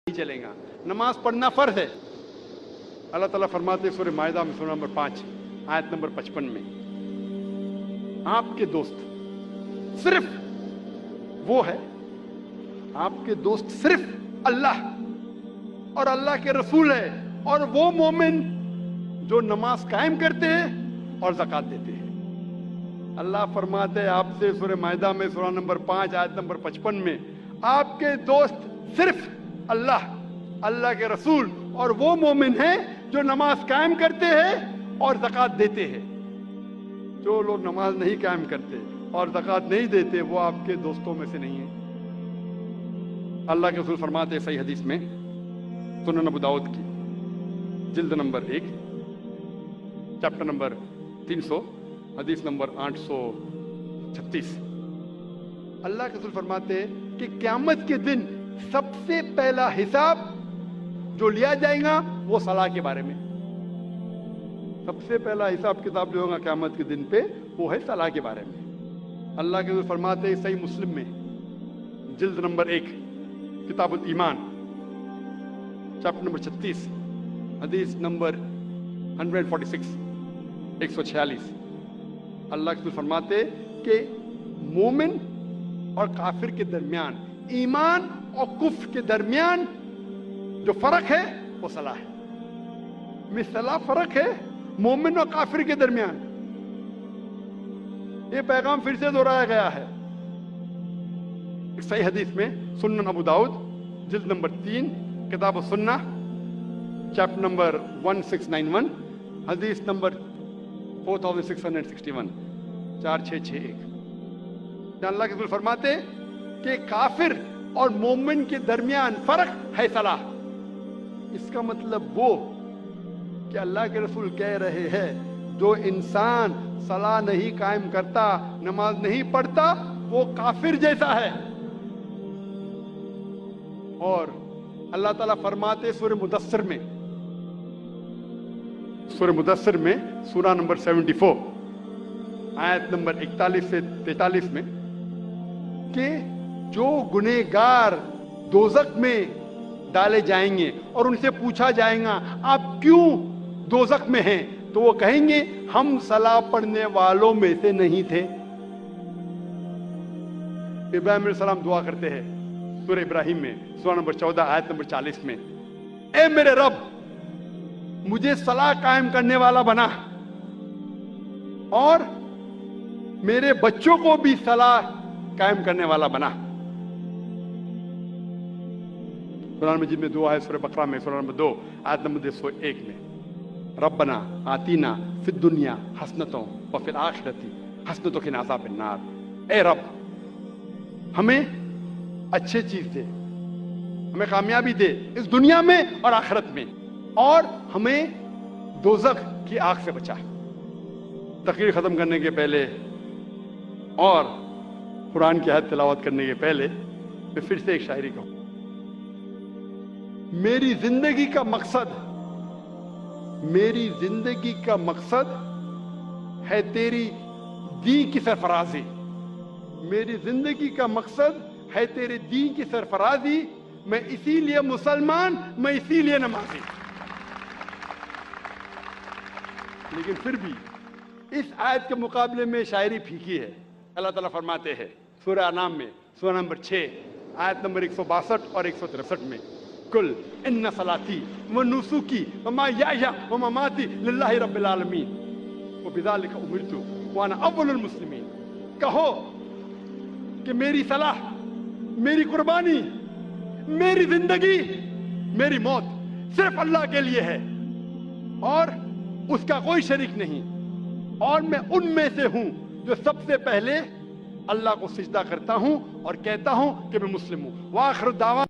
नहीं चलेगा। नमाज पढ़ना फर्ज है। अल्लाह ताला फरमाते हैं सूरह माइदा में सूरह नंबर 5 आयत नंबर 55 में, आपके दोस्त सिर्फ वो है, आपके दोस्त सिर्फ अल्लाह और अल्लाह के रसूल है और वो मोमिन जो नमाज कायम करते हैं और ज़कात देते हैं। अल्लाह फरमाते हैं आपसे सूरह माइदा में सूरह नंबर 5 आयत नंबर 55 में, आपके दोस्त सिर्फ अल्लाह, अल्लाह के रसूल और वो मोमिन हैं जो नमाज कायम करते हैं और ज़कात देते हैं। जो लोग नमाज नहीं कायम करते और ज़कात नहीं देते वो आपके दोस्तों में से नहीं है। अल्लाह के रसूल फरमाते हैं सही हदीस में सुनन अबू दाऊद की जिल्द नंबर 1 चैप्टर नंबर 300 हदीस नंबर 836, अल्लाह के रसूल फरमाते हैं कि क़यामत के दिन सबसे पहला हिसाब जो लिया जाएगा वो सलाह के बारे में। सबसे पहला हिसाब किताब जो होगा क़यामत के दिन पे वो है सलाह के बारे में। अल्लाह के रसूल फरमाते हैं सही मुस्लिम में जिल्द नंबर 1 किताबुल ईमान चैप्टर नंबर 36 हदीस नंबर 146 146, अल्लाह के रसूल फरमाते कि मोमिन और काफिर के दरमियान, ईमान और कुफ्र के दरमियान जो फर्क है वो सलाह है। मिसला फर्क है मोमिन और काफिर के दरमियान। ये पैगाम फिर से दोहराया गया है सही हदीस में सुनन अबू दाऊद जिल्द नंबर 3 किताब सुन्ना चैप्टर नंबर 1691 हदीस नंबर 4661 4661। अल्लाह के रसूल फरमाते कि काफिर और मोमिन के दरमियान फर्क है सलाह। इसका मतलब वो कि अल्लाह के रसूल कह रहे हैं जो इंसान सलाह नहीं कायम करता, नमाज नहीं पढ़ता, वो काफिर जैसा है। और अल्लाह ताला फरमाते सूरह मुदस्सिर में सूरह नंबर 74 आयत नंबर 41 से 43 में कि जो गुनहगार दोज़ख में डाले जाएंगे और उनसे पूछा जाएगा आप क्यों दोज़ख में हैं, तो वो कहेंगे हम सलाह पढ़ने वालों में से नहीं थे। इब्राहिम अलैहिस्सलाम दुआ करते हैं सूरह इब्राहिम में सूरह नंबर 14 आयत नंबर 40 में, ए मेरे रब मुझे सलाह कायम करने वाला बना और मेरे बच्चों को भी सलाह कायम करने वाला बना। कुरान मजीद में दुआ है सूरह बकरा में सूरह नंबर 2 आयत नंबर 201 में, रब्बना आतीना फिद दुनिया हसनतों व फिल आखिरती हसनतों के अज़ाबिन नार। ए रब हमें अच्छी चीज दे, हमें कामयाबी दे इस दुनिया में और आखिरत में, और हमें दोज़ख की आग से बचा। तकरीर खत्म करने के पहले और कुरान की आयत तिलावत करने के पहले मैं फिर से एक शायरी कहूं। मेरी जिंदगी का मकसद है तेरी दीन की सरफराजी। मेरी जिंदगी का मकसद है तेरे दीन की सरफराजी। मैं इसीलिए मुसलमान, मैं इसीलिए नमाजी। लेकिन फिर भी इस आयत के मुकाबले में शायरी फीकी है। अल्लाह ताला फरमाते हैं सूरह अनाम में सूरह नंबर 6 आयत नंबर 162 और 163 में, कुल इन्ना सलाती व नुसुकी व महयाया व ममाती लिल्लाहि रब्बिल आलमीन व बिज़ालिका उमिरतु व अना अव्वलुल मुस्लिमीन। कहो कि मेरी सलाह, मेरी कुर्बानी, मेरी जिंदगी, मेरी मौत सिर्फ अल्लाह के लिए है और उसका कोई शरीक नहीं, और मैं उनमें से हूं जो सबसे पहले अल्लाह को सिजदा करता हूं और कहता हूं कि मैं मुस्लिम हूं। व आखिर दावा